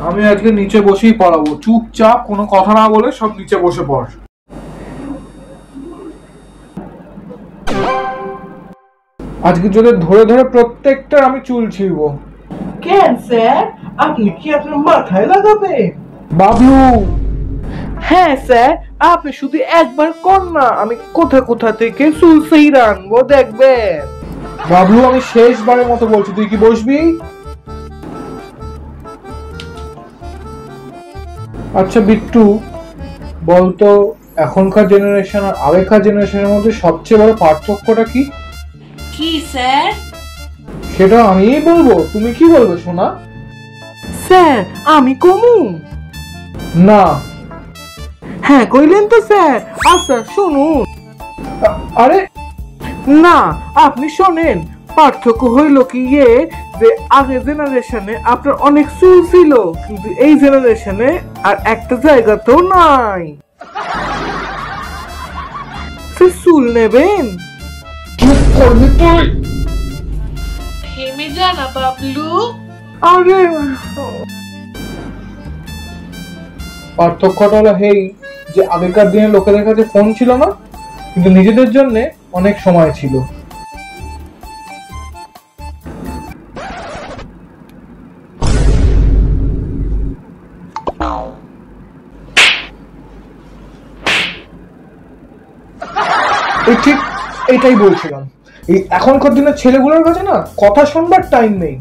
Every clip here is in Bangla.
আমি আজকে নিচে বসেই পড়াবো, চুপচাপ কোনো কথা না বলে সব নিচে বসে পড়। আজকে যদি ধরে ধরে প্রত্যেকটার আমি চুল ছিঁড়বো। কেন স্যার, আপনি কি আপনার মাথায় লাগাবেন? বাবলু। হ্যাঁ স্যার, আপনি শুধু একবার কর না, আমি কোথা কোথা থেকে চুল ছিঁড়ে আনবো দেখবেন। বাবলু, আমি শেষবারের মতো বলছি, তুই কি বসবি? আচ্ছা বিট্টু, বলতো এখনকার জেনারেশন আর আগেকার জেনারেশনের মধ্যে সবচেয়ে বড় পার্থক্যটা কি? কি স্যার? সেটা আমিই বলবো, তুমি কি বলবে সোনা? স্যার আমি কমু? না। হ্যাঁ কইলেন তো স্যার। আচ্ছা শুনুন। আরে না, আপনি শোনেন। পার্থক্য হইল কি যে আগের জেনারেশনে আপনার অনেক চুল ছিল, কিন্তু এই জেনারেশনে আর একটা জায়গাতেও নাই। চুল নেবেন? চুপ করবি তুই? থেমে যা না বাবলু। আরে পার্থক্যটা হলো এই যে আগেকার দিনে লোকেদের কাছে ফোন ছিল না, কিন্তু নিজেদের জন্য অনেক সময় ছিল। এই ঠিক এটাই বলছিলাম, এই এখনকার দিনের ছেলেগুলোর কাছে না কথা শুনবার টাইম নেই,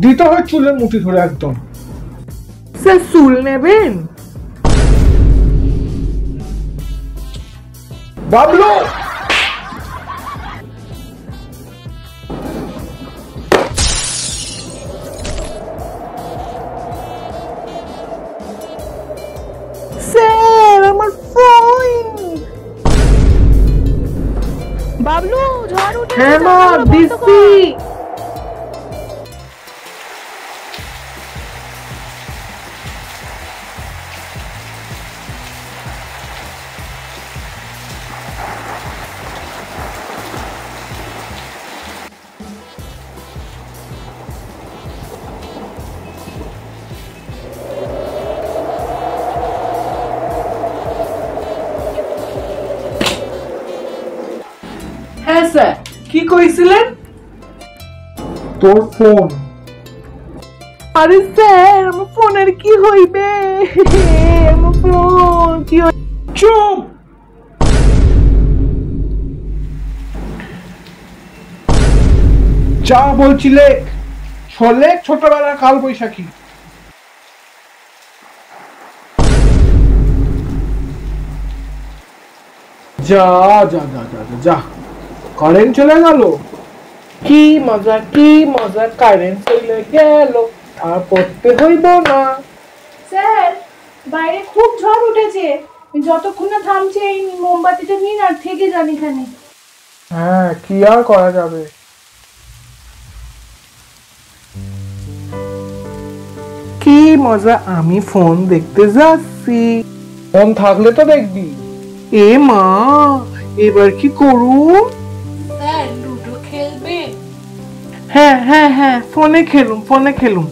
দিতে হয় চুলের মুঠি ধরে একদম। স্যার চুল নেবেন? বাবলু, স্যার আমার ফোন। বাবলু ঝড় উঠে হ্যাঁ মা দিচ্ছি। হ্যাঁ স্যার, কি কইছিলেন? তোর ফোন। আরে স্যার আমার ফোনের কি হইবে? আমার ফোন কি চুপ। যা বলছিলে ছলে ছোটবেলার কাল বৈশাখী। যা যা যা যা যা যা, কারেন্ট চলে গেল। কি মজা, কি মজা, কারেন্ট চলে গেল, আর পড়তে হইব না। স্যার বাইরে খুব ঝড় উঠেছে, যতক্ষণ না থামছে এই মোমবাতিটা নিন আর থেকে যান এখানে। হ্যাঁ, কি আর করা যাবে। কি মজা, আমি ফোন দেখতে যাচ্ছি। ফোন থাকলে তো দেখবি। এ মা, এবার কি করুন? স্যার লুডো খেলবেন? হ্যাঁ হ্যাঁ হ্যাঁ, ফোনে খেলুন, ফোনে খেলুন।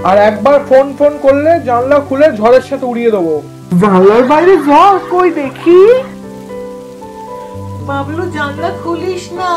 আর একবার ফোন ফোন করলে জানলা খুলে ঝড়ের সাথে উড়িয়ে দেবো। জানলার বাইরে ঝড় কই দেখি? বাবলু জানলা খুলিস না।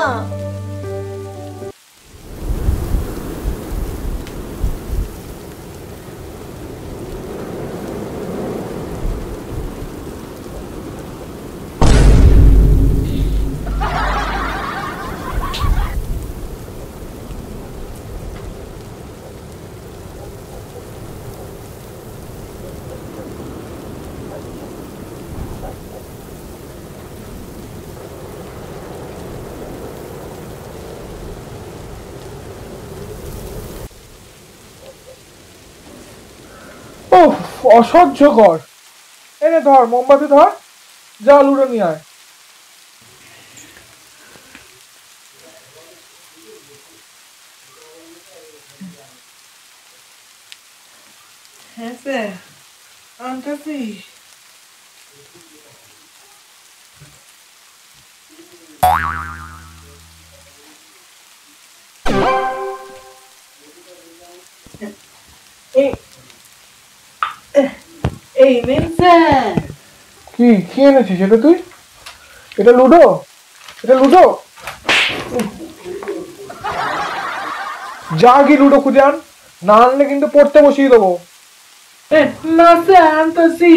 ওহ, অসহ্যকর। এনে ধর মোমবাতি ধর, যা লুডো নিয়ে আয়। হ্যাঁ স্যার, আনতেছি। এই নেন স্যার। কি কি এনেছিস এটা তুই? এটা লুডো? এটা লুডো? যা কি লুডো খুঁজে আন, না আনলে কিন্তু পড়তে বসিয়ে দেবো। না স্যার আনতেছি।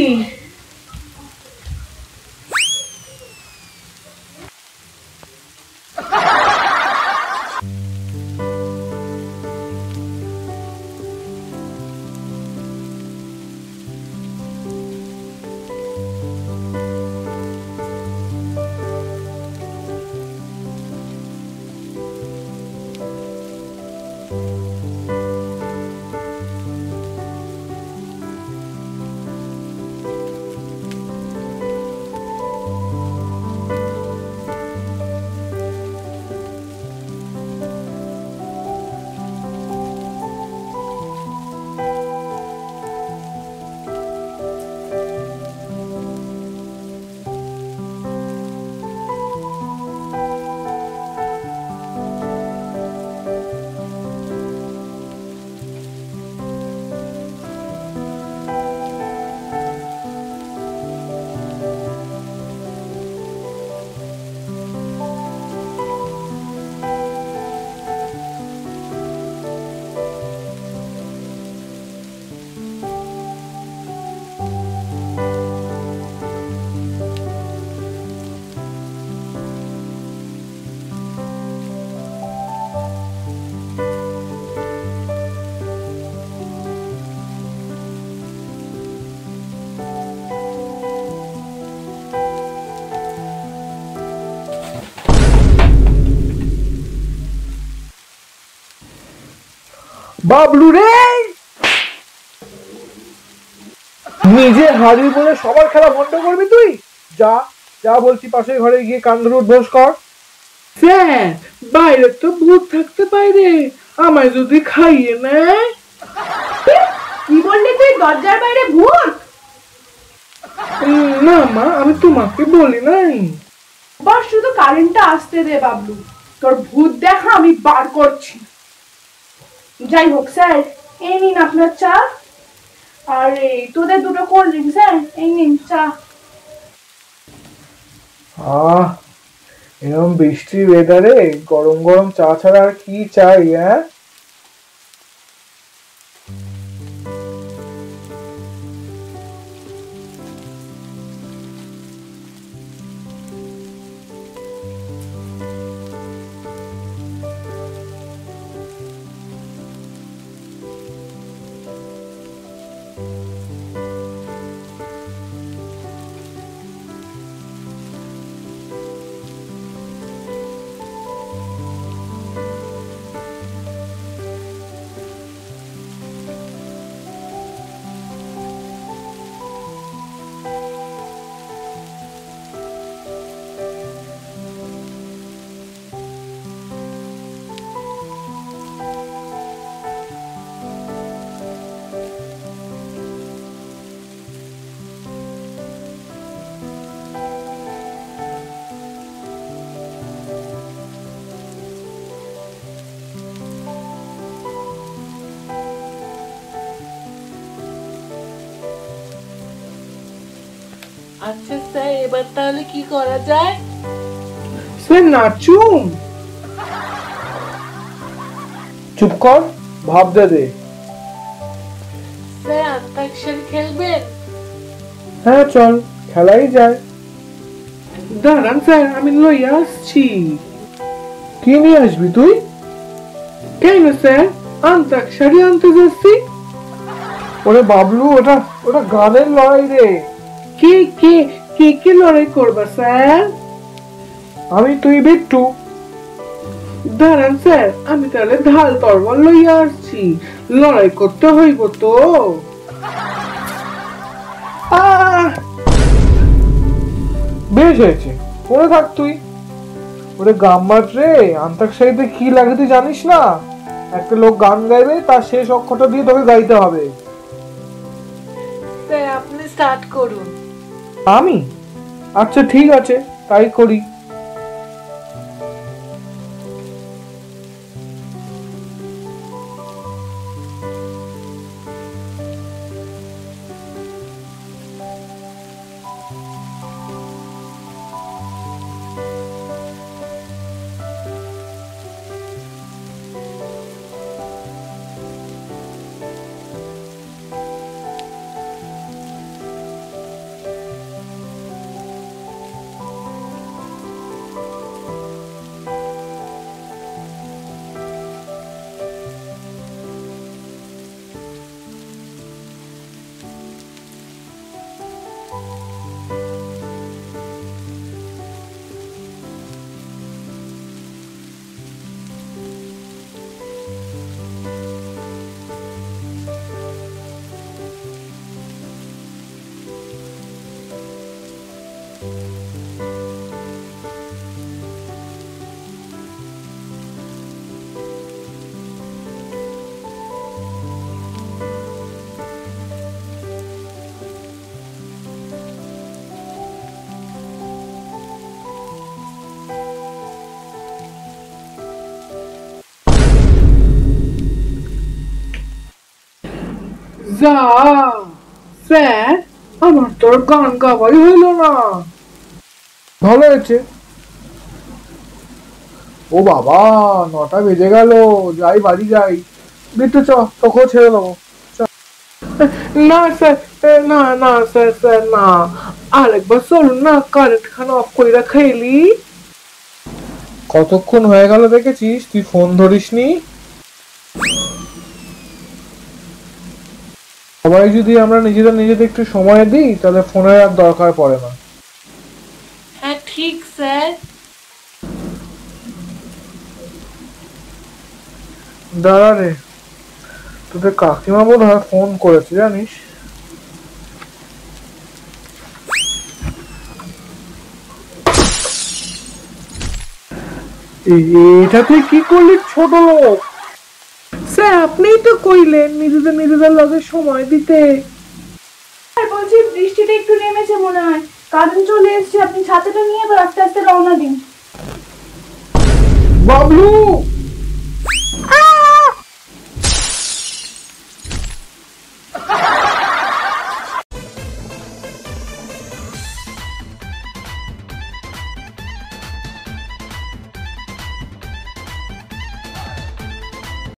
বাবলু রে, নিজে হাজির বলে সবার খেলা বন্ধ করবি তুই? যা যা বলছি পাশের ঘরে গিয়ে কান ধরে উদ্বোস কর। স্যার বাইরে তো ভূত থাকতে পারে, আমায় যদি খাইয়ে নেয়। কি বললি তুই? দরজার বাইরে ভূত? না মা, আমি তোমাকে বলি নাই। বস শুধু কারেন্টটা আসতে দে বাবলু, তোর ভূত দেখা আমি বার করছি। যাই হোক স্যার, এই নিন আপনার চা, আর এই তোদের দুটো কোল্ড ড্রিঙ্ক। স্যার এই নিন চা। এরকম বৃষ্টির ওয়েদারে গরম গরম চা ছাড়া আর কি চাই? হ্যাঁ, আচ্ছা স্যার, এবার তাহলে কি করা যায়? স্যার নাচুন। চুপ কর, ভাবতে দে। স্যার অন্তাক্ষরী খেলবেন? হ্যাঁ চল, খেলাই যায়। দাঁড়ান স্যার, আমি লইয়া আসছি। কি নিয়ে আসবি তুই? কেন স্যার, অন্তাক্ষরী আনতে যাচ্ছি। ওরে বাবলু, ওটা ওটা গানের লড়াই রে। কে কে কে কে লড়াই করবা স্যার? আমি, তুই, বিট্টু। দাঁড়ান স্যার, আমি তাহলে ঢাল তরোয়াল লইয়া আসছি, লড়াই করতে হইব তো। বেশ হয়েছে, করে থাক তুই। ওরে গাম্মার রে, আন্তাক্ষরীতে কি লাগে তুই জানিস না? একটা লোক গান গাইবে, তার শেষ অক্ষরটা দিয়ে তোকে গাইতে হবে। স্যার আপনি স্টার্ট করুন। আমি? আচ্ছা ঠিক আছে, তাই করি। যা স্যার, আমার তোর গান গাওয়াই হইল না। ভালো হয়েছে। ও বাবা, 9টা বেজে গেল, যাই বাড়ি যাই। বিট্টু চ, তোকেও ছেড়ে দেবো। না স্যার, না না স্যার, স্যার না, আরেকবার চলুন না, কারেন্ট খান অফ করে খেলি। কতক্ষণ হয়ে গেল দেখেছিস, তুই ফোন ধরিসনি। সবাই যদি আমরা নিজেদের একটু সময় দিই, তাহলে ফোনের আর দরকার পড়ে না। হ্যাঁ ঠিক স্যার। দাঁড়া রে, তোদের কাকিমা বোধ হয় ফোন করেছে জানিস। এটা তুই কি করলি ছোট লোক? স্যার আপনিই তো কইলেন নিজেদের লগে সময় দিতে। আর বলছি বৃষ্টিটা একটু নেমেছে মনে হয়, কারেন্ট চলে এসেছে, আপনি ছাতাটা নিয়ে এবার আস্তে আস্তে রওনা দিন। বাবলু,